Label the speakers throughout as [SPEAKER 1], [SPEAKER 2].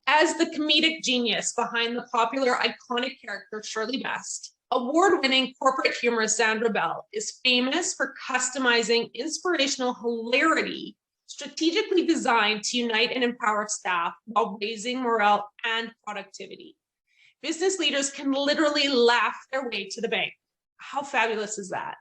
[SPEAKER 1] As the comedic genius behind the popular iconic character Shirley Best, award-winning corporate humorist Zandra Bell is famous for customizing inspirational hilarity strategically designed to unite and empower staff while raising morale and productivity. Business leaders can literally laugh their way to the bank. How fabulous is that?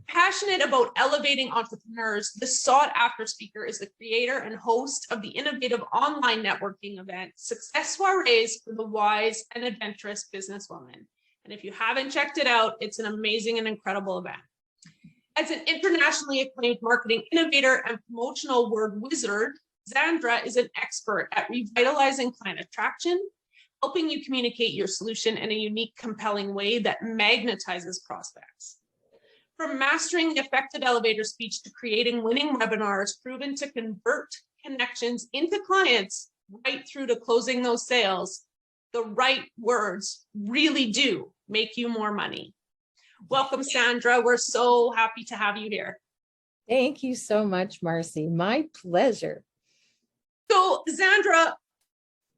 [SPEAKER 1] Passionate about elevating entrepreneurs, this sought-after speaker is the creator and host of the innovative online networking event, Success Soirees for the Wise and Adventurous Businesswoman. And if you haven't checked it out, it's an amazing and incredible event. As an internationally acclaimed marketing innovator and promotional word wizard, Zandra is an expert at revitalizing client attraction, helping you communicate your solution in a unique, compelling way that magnetizes prospects. From mastering the effective elevator speech to creating winning webinars proven to convert connections into clients right through to closing those sales, the right words really do make you more money. Welcome, Zandra. We're so happy to have you here.
[SPEAKER 2] Thank you so much, Marcy. My pleasure.
[SPEAKER 1] So, Zandra,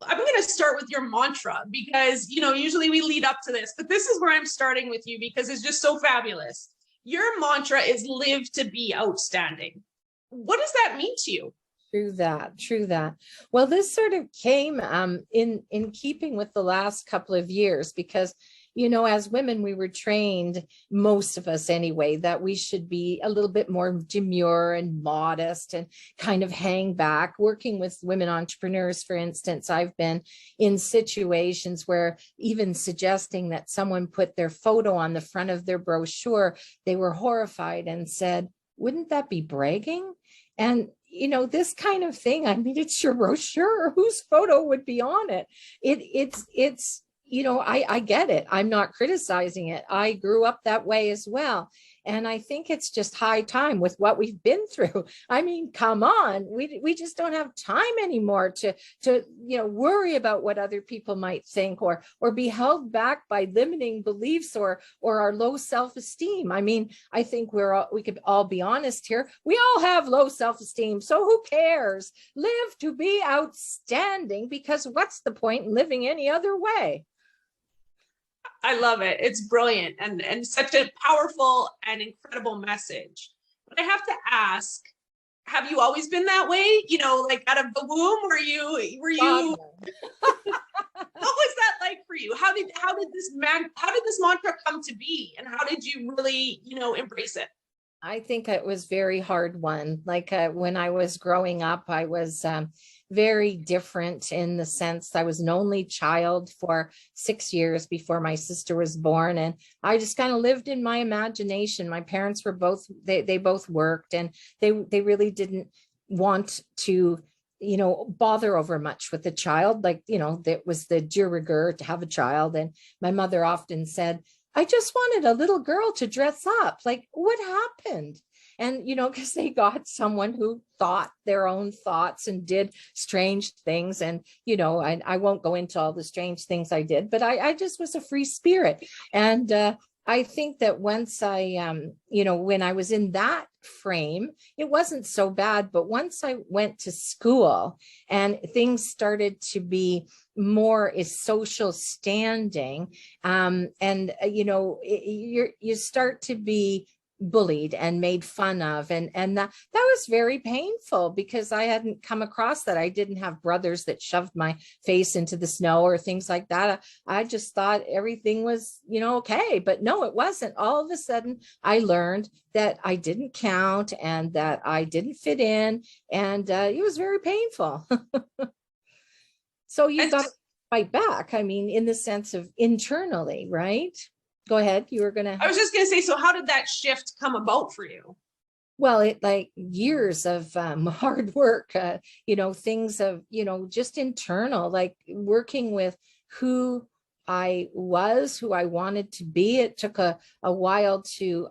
[SPEAKER 1] I'm going to start with your mantra because, usually we lead up to this, but this is where I'm starting with you because it's just so fabulous. Your mantra is live to be outstanding. What does that mean to you?
[SPEAKER 2] True that. Well, this sort of came in keeping with the last couple of years because, as women, we were trained, most of us anyway, that we should be a little bit more demure and modest and kind of hang back. Working with women entrepreneurs, for instance, I've been in situations where even suggesting that someone put their photo on the front of their brochure, they were horrified and said, wouldn't that be bragging? And this kind of thing, I mean, it's your brochure. Whose photo would be on it? It's I get it. I'm not criticizing it. I grew up that way as well. And I think it's just high time with what we've been through. I mean, come on, we just don't have time anymore to worry about what other people might think or be held back by limiting beliefs or our low self-esteem. I mean, I think we could all be honest here. We all have low self-esteem. So who cares? Live to be outstanding, because what's the point in living any other way?
[SPEAKER 1] I love it. It's brilliant and such a powerful and incredible message. But I have to ask, have you always been that way? Like out of the womb, were you what was that like for you? How did this mantra come to be, and how did you really, embrace it?
[SPEAKER 2] I think it was very hard one. Like when I was growing up, I was very different in the sense I was an only child for 6 years before my sister was born. And I just kind of lived in my imagination. My parents were they both worked, and they really didn't want to, bother over much with the child. Like, that was the de rigueur to have a child. And my mother often said, I just wanted a little girl to dress up. Like, what happened? And, because they got someone who thought their own thoughts and did strange things. And, I won't go into all the strange things I did, but I just was a free spirit. And I think that once when I was in that frame, it wasn't so bad. But once I went to school and things started to be more is social standing, you start to be bullied and made fun of, and that was very painful because I hadn't come across that. I didn't have brothers that shoved my face into the snow or things like that. I just thought everything was okay, but no, it wasn't. All of a sudden I learned that I didn't count and that I didn't fit in, and it was very painful. So you've got to fight back. I mean, in the sense of internally, right? Go ahead. I
[SPEAKER 1] was just going to say, so how did that shift come about for you?
[SPEAKER 2] Well, it like years of hard work, things of, just internal, like working with who I was, who I wanted to be. It took a while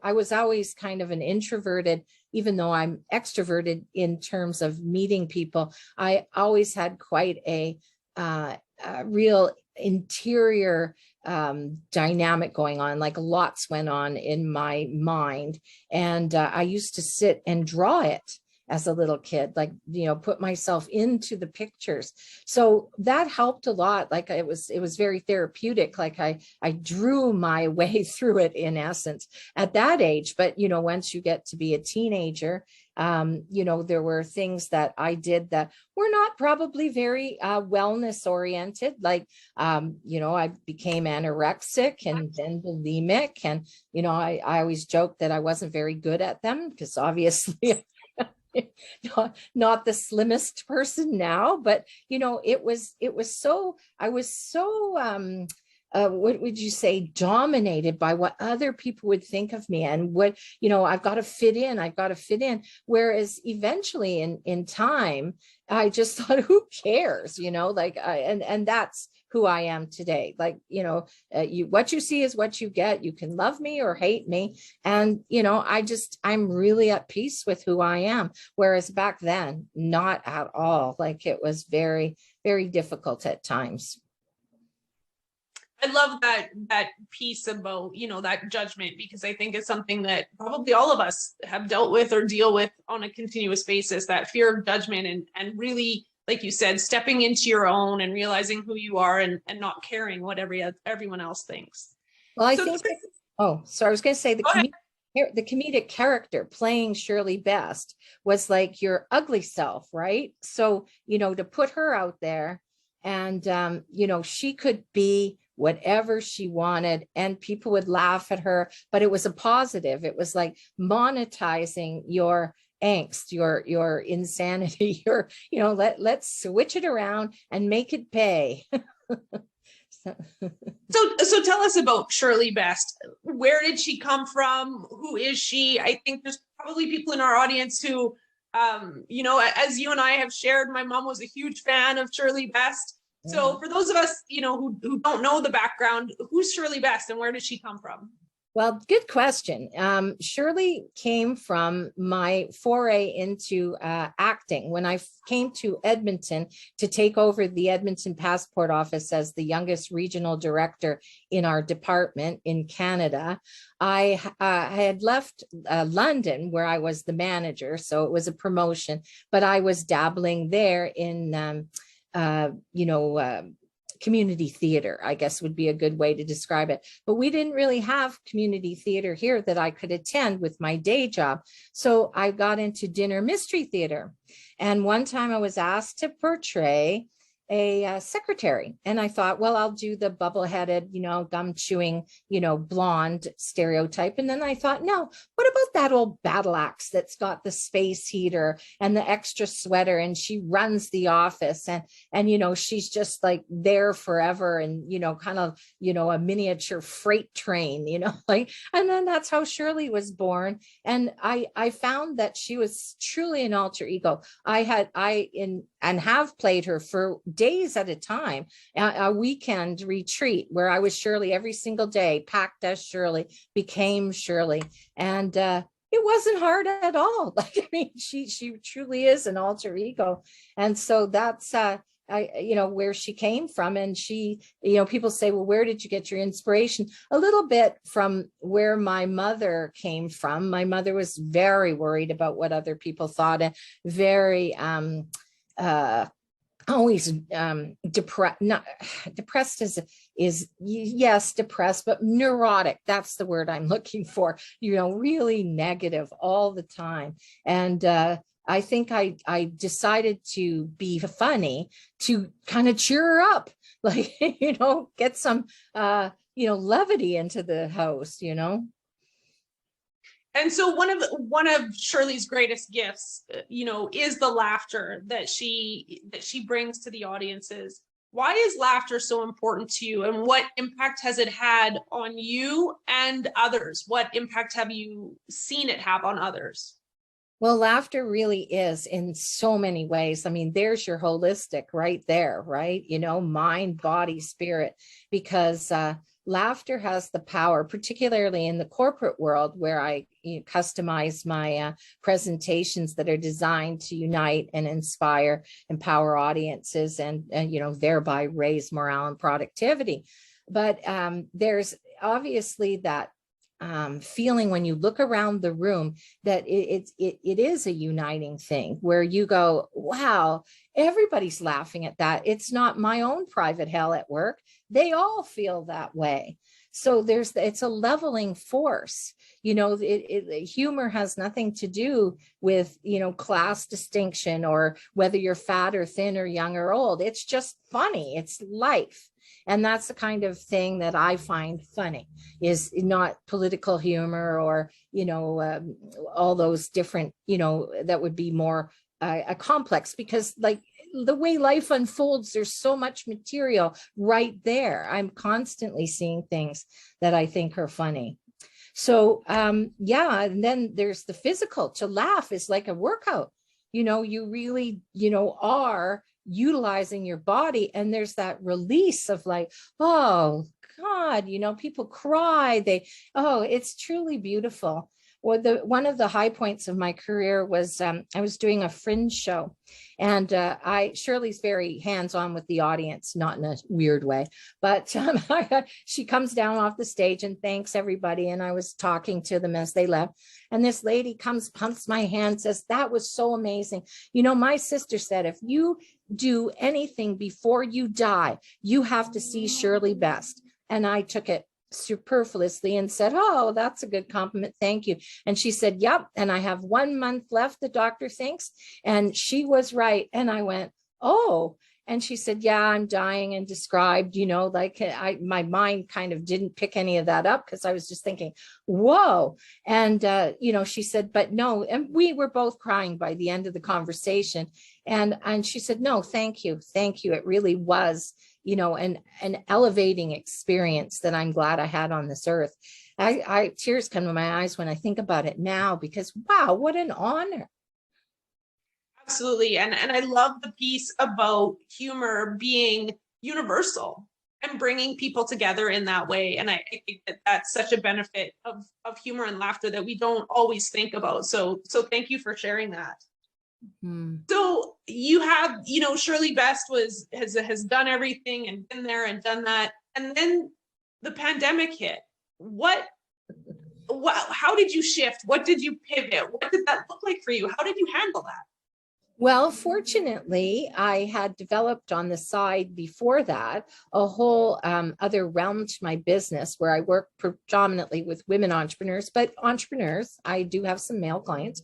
[SPEAKER 2] I was always kind of an introverted, even though I'm extroverted in terms of meeting people. I always had quite a real interior dynamic going on, like lots went on in my mind. And I used to sit and draw it. as a little kid, like, put myself into the pictures. So that helped a lot. Like it was very therapeutic. Like I drew my way through it in essence at that age. But, once you get to be a teenager, there were things that I did that were not probably very wellness oriented. Like, I became anorexic and then bulimic. And, I always joked that I wasn't very good at them because obviously not the slimmest person now, but I was so what would you say, dominated by what other people would think of me and what, I've got to fit in. Whereas eventually in time, I just thought, who cares, and that's who I am today. Like, what you see is what you get. You can love me or hate me. And, I'm really at peace with who I am. Whereas back then, not at all. Like it was very, very difficult at times.
[SPEAKER 1] I love that piece about, that judgment, because I think it's something that probably all of us have dealt with or deal with on a continuous basis, that fear of judgment and really, like you said, stepping into your own and realizing who you are and not caring what everyone else thinks.
[SPEAKER 2] Well, I think, I was going to say the comedic character playing Shirley Best was like your ugly self, right? So, to put her out there and, she could be whatever she wanted and people would laugh at her, but it was a positive. It was like monetizing your angst, your insanity, let's switch it around and make it pay.
[SPEAKER 1] So tell us about Shirley Best. Where did she come from? Who is she? I think there's probably people in our audience who, as you and I have shared, my mom was a huge fan of Shirley Best. So for those of us, who don't know the background, who's Shirley Best and where did she come from?
[SPEAKER 2] Well, good question. Shirley came from my foray into acting. When I came to Edmonton to take over the Edmonton Passport Office as the youngest regional director in our department in Canada, I had left London where I was the manager, so it was a promotion, but I was dabbling there in community theater, I guess would be a good way to describe it. But we didn't really have community theater here that I could attend with my day job. So I got into dinner mystery theater. And one time I was asked to portray a secretary. And I thought, well, I'll do the bubble-headed, gum chewing, blonde stereotype. And then I thought, no, what about that old battle axe that's got the space heater and the extra sweater and she runs the office and she's just like there forever and, kind of, a miniature freight train, and then that's how Shirley was born. And I found that she was truly an alter ego. I have played her for days at a time, a weekend retreat where I was Shirley every single day, packed as Shirley, became Shirley. And it wasn't hard at all. Like, I mean, she truly is an alter ego. And so that's, where she came from. And she, people say, well, where did you get your inspiration? A little bit from where my mother came from. My mother was very worried about what other people thought and very, always depressed is yes, depressed, but neurotic. That's the word I'm looking for, really negative all the time. And I think I decided to be funny to kind of cheer her up, like, get some, levity into the house,
[SPEAKER 1] And so one of Shirley's greatest gifts, is the laughter that she brings to the audiences. Why is laughter so important to you, and what impact has it had on you and others? What impact have you seen it have on others?
[SPEAKER 2] Well, laughter really is in so many ways. I mean, there's your holistic right there, right? Mind, body, spirit, because laughter has the power, particularly in the corporate world where I customize my presentations that are designed to unite and inspire, empower audiences and thereby raise morale and productivity. But there's obviously that feeling when you look around the room that it is a uniting thing where you go, wow, everybody's laughing at that. It's not my own private hell at work. They all feel that way. So it's a leveling force. Humor has nothing to do with, class distinction or whether you're fat or thin or young or old. It's just funny. It's life. And that's the kind of thing that I find funny, is not political humor or, all those different, that would be more a complex, because like the way life unfolds, there's so much material right there. I'm constantly seeing things that I think are funny. So, yeah, and then there's the physical. To laugh is like a workout. You really, are utilizing your body, and there's that release of like, oh God, people cry. It's truly beautiful. Well, one of the high points of my career was I was doing a fringe show, and Shirley's very hands-on with the audience, not in a weird way, but she comes down off the stage and thanks everybody. And I was talking to them as they left, and this lady comes, pumps my hand, says, "That was so amazing. My sister said, if you do anything before you die, you have to see Shirley Best." And I took it superfluously and said, "Oh, that's a good compliment. Thank you." And she said, "Yep. And I have 1 month left, the doctor thinks." And she was right. And I went, "Oh." And she said, "Yeah, I'm dying," and described, my mind kind of didn't pick any of that up because I was just thinking, whoa. And, she said, "But no," and we were both crying by the end of the conversation. And she said, "No, thank you. Thank you. It really was, an elevating experience that I'm glad I had on this earth." Tears come to my eyes when I think about it now, because wow, what an honor.
[SPEAKER 1] Absolutely. And I love the piece about humor being universal and bringing people together in that way. And I think that that's such a benefit of humor and laughter that we don't always think about. So thank you for sharing that. So you have, Shirley Best has done everything and been there and done that. And then the pandemic hit. How did you shift? What did you pivot? What did that look like for you? How did you handle that?
[SPEAKER 2] Well, fortunately, I had developed on the side before that a whole other realm to my business where I work predominantly with women entrepreneurs, but entrepreneurs, I do have some male clients.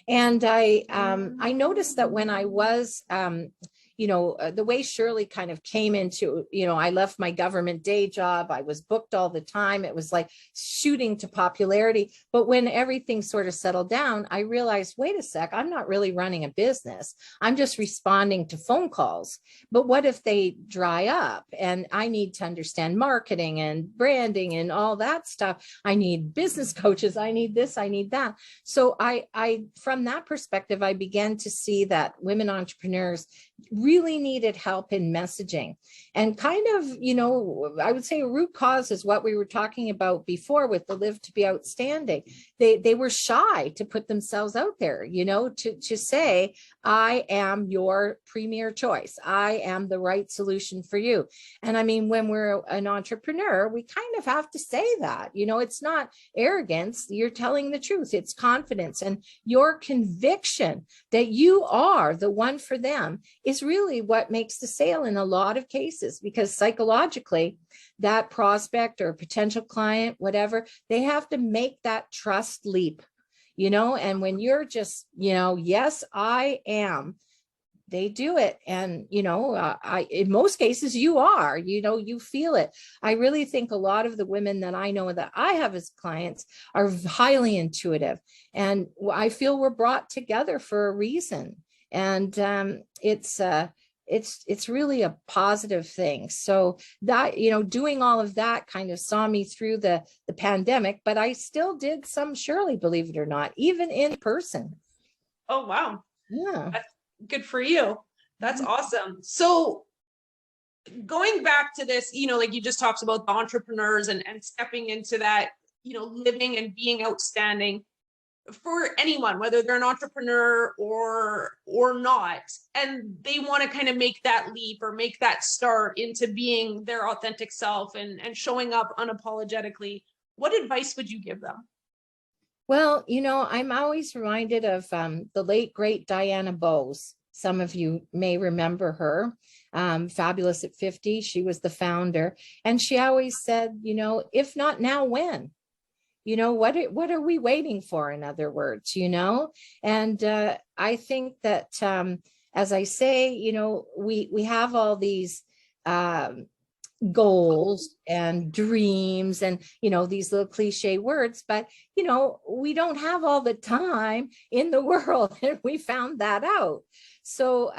[SPEAKER 2] And I noticed that when I was, the way Shirley kind of came into, I left my government day job. I was booked all the time. It was like shooting to popularity. But when everything sort of settled down, I realized, wait a sec, I'm not really running a business. I'm just responding to phone calls. But what if they dry up? And I need to understand marketing and branding and all that stuff. I need business coaches. I need this, I need that. So I from that perspective, I began to see that women entrepreneurs really needed help in messaging. And kind of, I would say a root cause is what we were talking about before with the Live to Be Outstanding. They were shy to put themselves out there, to say, I am your premier choice. I am the right solution for you. And I mean, when we're an entrepreneur, we kind of have to say that, it's not arrogance. You're telling the truth. It's confidence, and your conviction that you are the one for them is really what makes the sale in a lot of cases, because psychologically that prospect or potential client, whatever, they have to make that trust leap, and when you're just, yes, I am, they do it. And, in most cases you are, you feel it. I really think a lot of the women that I know that I have as clients are highly intuitive, and I feel we're brought together for a reason. And it's really a positive thing. So that, doing all of that kind of saw me through the pandemic, but I still did some Shirley, believe it or not, even in person.
[SPEAKER 1] Oh, wow.
[SPEAKER 2] Yeah.
[SPEAKER 1] That's good for you. That's awesome. So going back to this, like you just talked about the entrepreneurs and stepping into that, living and being outstanding. For anyone, whether they're an entrepreneur or not, and they want to kind of make that leap or make that start into being their authentic self and showing up unapologetically, what advice would you give them?
[SPEAKER 2] Well, I'm always reminded of the late, great Diana Bose. Some of you may remember her. Fabulous at 50. She was the founder. And she always said, if not now, when? What are we waiting for, in other words, And I think that, as I say, we have all these goals and dreams and these little cliche words, but we don't have all the time in the world, and we found that out. So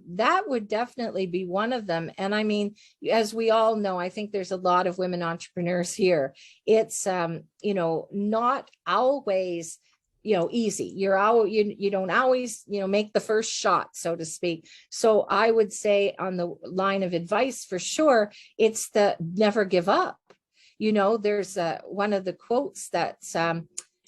[SPEAKER 2] that would definitely be one of them. And I mean, as we all know, I think there's a lot of women entrepreneurs here. It's not always easy. You don't always, make the first shot, so to speak. So I would say, on the line of advice, for sure, it's the never give up. There's one of the quotes that's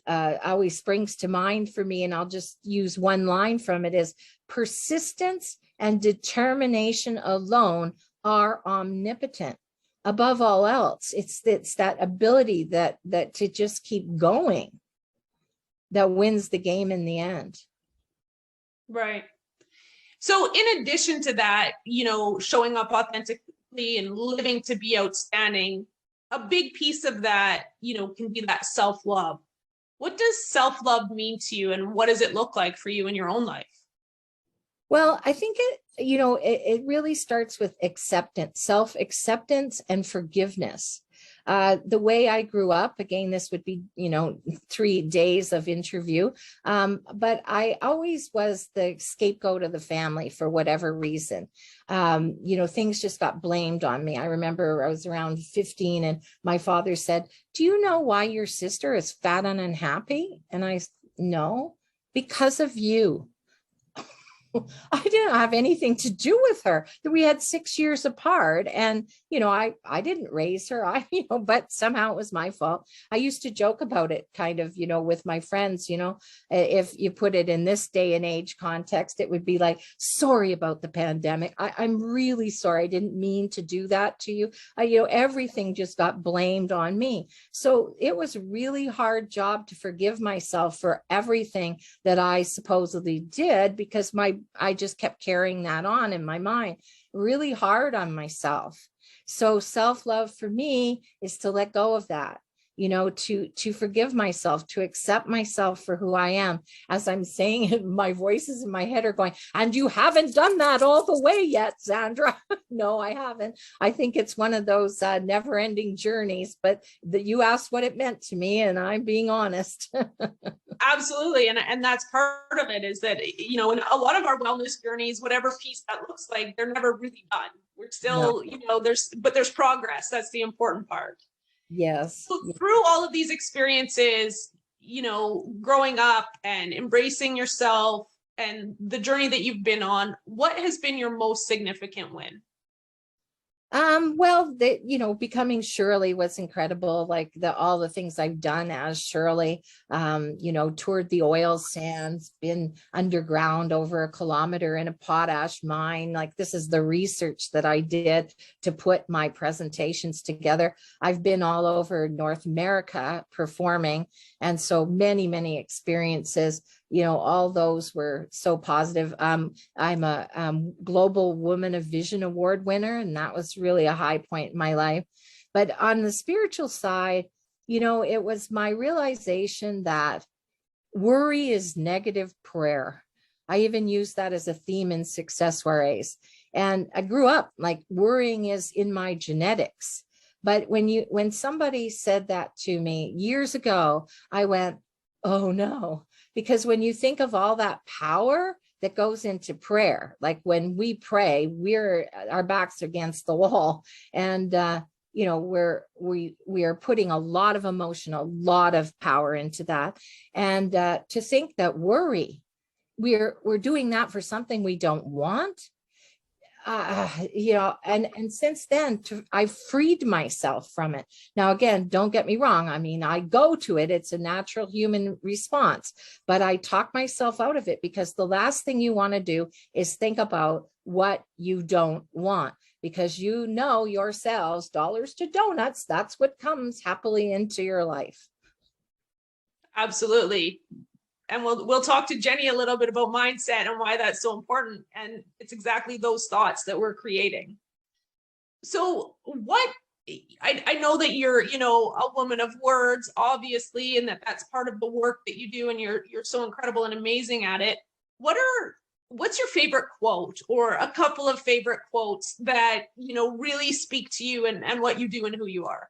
[SPEAKER 2] always springs to mind for me, and I'll just use one line from it, is persistence and determination alone are omnipotent. Above all else, it's that ability that to just keep going that wins the game in the end.
[SPEAKER 1] Right. So in addition to that, showing up authentically and living to be outstanding, a big piece of that, can be that self-love. What does self-love mean to you, and what does it look like for you in your own life?
[SPEAKER 2] Well, I think it really starts with acceptance, self-acceptance and forgiveness. The way I grew up, again, this would be, 3 days of interview, but I always was the scapegoat of the family for whatever reason. Things just got blamed on me. I remember I was around 15 and my father said, "Do you know why your sister is fat and unhappy?" And I said, "No, because of you." I didn't have anything to do with her. We had 6 years apart, and I didn't raise her. But somehow it was my fault. I used to joke about it, kind of, with my friends. If you put it in this day and age context, it would be like, "Sorry about the pandemic. I'm really sorry. I didn't mean to do that to you." Everything just got blamed on me. So it was a really hard job to forgive myself for everything that I supposedly did, because I just kept carrying that on in my mind, really hard on myself. So self-love for me is to let go of that, to forgive myself, to accept myself for who I am. As I'm saying it, my voices in my head are going, "And you haven't done that all the way yet, Zandra." No, I haven't. I think it's one of those never-ending journeys, but you asked what it meant to me, and I'm being honest.
[SPEAKER 1] Absolutely. And that's part of it, is that, in a lot of our wellness journeys, whatever piece that looks like, they're never really done. We're still,
[SPEAKER 2] No.
[SPEAKER 1] there's progress. That's the important part.
[SPEAKER 2] Yes.
[SPEAKER 1] So through all of these experiences, growing up and embracing yourself and the journey that you've been on, what has been your most significant win?
[SPEAKER 2] Well, becoming Shirley was incredible. Like all the things I've done as Shirley, toured the oil sands, been underground over a kilometer in a potash mine. Like, this is the research that I did to put my presentations together. I've been all over North America performing. And so many, many experiences, all those were so positive. I'm a Global Woman of Vision Award winner, and that was really a high point in my life. But on the spiritual side, it was my realization that worry is negative prayer. I even use that as a theme in Success Soirees. And I grew up like worrying is in my genetics. But when somebody said that to me years ago, I went, "Oh no." Because when you think of all that power that goes into prayer, like when we pray, our backs against the wall, and we are putting a lot of emotion, a lot of power into that. And to think that worry, we're doing that for something we don't want. And since then, I've freed myself from it. Now, again, don't get me wrong. I mean, I go to it. It's a natural human response, but I talk myself out of it, because the last thing you want to do is think about what you don't want, because you know yourselves, dollars to donuts, that's what comes happily into your life.
[SPEAKER 1] Absolutely. And we'll talk to Jenny a little bit about mindset and why that's so important. And it's exactly those thoughts that we're creating. So I know that you're, a woman of words, obviously, and that's part of the work that you do, and you're so incredible and amazing at it. What's your favorite quote, or a couple of favorite quotes that, really speak to you and what you do and who you are?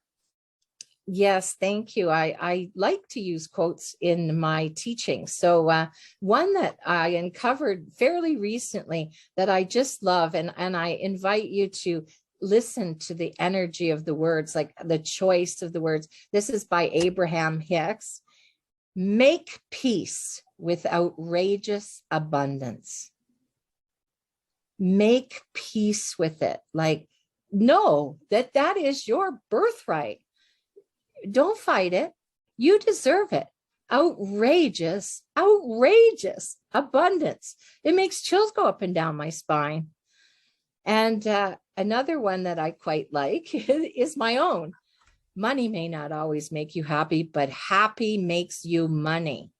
[SPEAKER 2] Yes, thank you. I like to use quotes in my teaching. So one that I uncovered fairly recently that I just love, and I invite you to listen to the energy of the words, like the choice of the words. This is by Abraham Hicks. Make peace with outrageous abundance. Make peace with it. Like, know that that is your birthright. Don't fight it. You deserve it. Outrageous abundance. It makes chills go up and down my spine. And another one that I quite like is my own. Money may not always make you happy, but happy makes you money.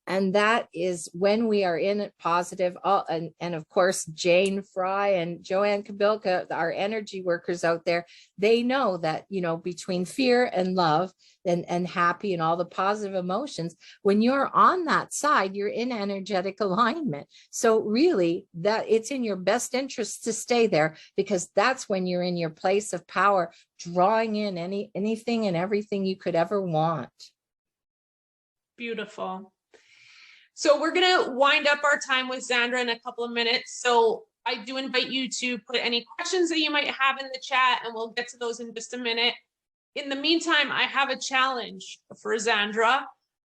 [SPEAKER 2] And that is when we are in it positive. And of course, Jane Fry and Joanne Kabilka, our energy workers out there, they know that, between fear and love and happy and all the positive emotions, when you're on that side, you're in energetic alignment. So really, that it's in your best interest to stay there, because that's when you're in your place of power, drawing in anything and everything you could ever want.
[SPEAKER 1] Beautiful. So we're going to wind up our time with Zandra in a couple of minutes. So I do invite you to put any questions that you might have in the chat, and we'll get to those in just a minute. In the meantime, I have a challenge for Zandra.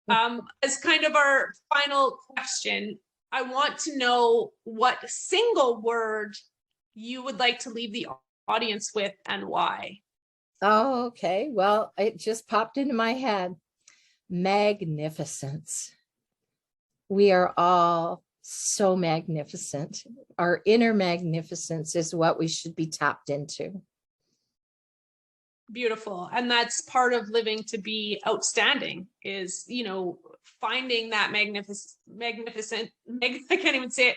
[SPEAKER 1] As kind of our final question, I want to know what single word you would like to leave the audience with and why.
[SPEAKER 2] Oh, okay. Well, it just popped into my head. Magnificence. We are all so magnificent. Our inner magnificence is what we should be tapped into.
[SPEAKER 1] Beautiful. And that's part of living to be outstanding is, finding that magnificent, I can't even say it,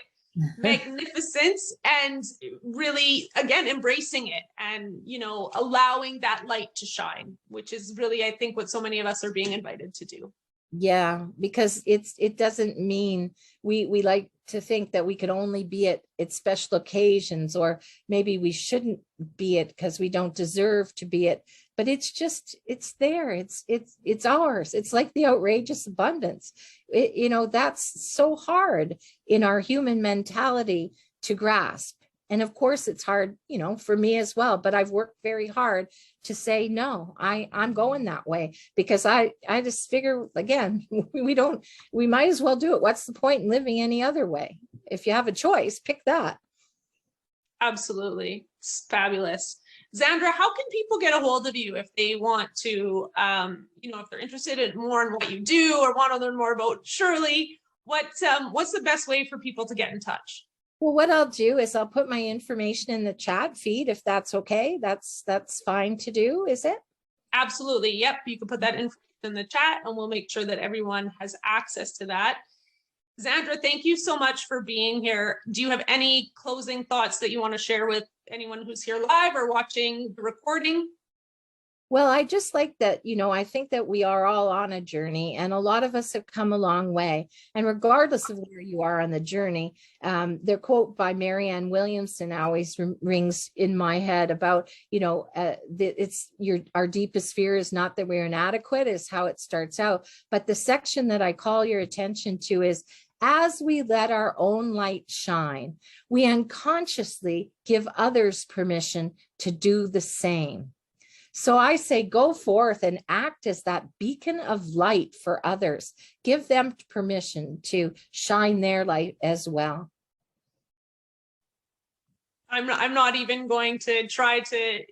[SPEAKER 1] magnificence, and really, again, embracing it and, allowing that light to shine, which is really, I think, what so many of us are being invited to do.
[SPEAKER 2] Yeah, because it doesn't mean we like to think that we can only be at special occasions, or maybe we shouldn't be it because we don't deserve to be it. But it's there. It's ours. It's like the outrageous abundance. That's so hard in our human mentality to grasp. And of course, it's hard, for me as well. But I've worked very hard to say, no, I'm going that way, because I just figure, again, we might as well do it. What's the point in living any other way? If you have a choice, pick that.
[SPEAKER 1] Absolutely. It's fabulous. Zandra, how can people get a hold of you if they want to, if they're interested in more in what you do or want to learn more about Shirley? What's the best way for people to get in touch?
[SPEAKER 2] Well, what I'll do is I'll put my information in the chat feed, if that's okay. That's fine to do, is it?
[SPEAKER 1] Absolutely. Yep. You can put that information in the chat and we'll make sure that everyone has access to that. Zandra, thank you so much for being here. Do you have any closing thoughts that you want to share with anyone who's here live or watching the recording?
[SPEAKER 2] Well, I just like that, I think that we are all on a journey, and a lot of us have come a long way. And regardless of where you are on the journey, their quote by Marianne Williamson always rings in my head about, our deepest fear is not that we're inadequate, is how it starts out. But the section that I call your attention to is, as we let our own light shine, we unconsciously give others permission to do the same. So I say, go forth and act as that beacon of light for others. Give them permission to shine their light as well.
[SPEAKER 1] I'm not even going to try to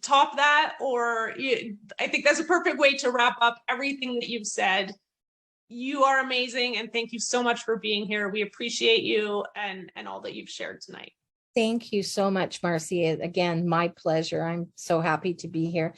[SPEAKER 1] top that, I think that's a perfect way to wrap up everything that you've said. You are amazing, and thank you so much for being here. We appreciate you and all that you've shared tonight.
[SPEAKER 2] Thank you so much, Marcy. Again, my pleasure. I'm so happy to be here.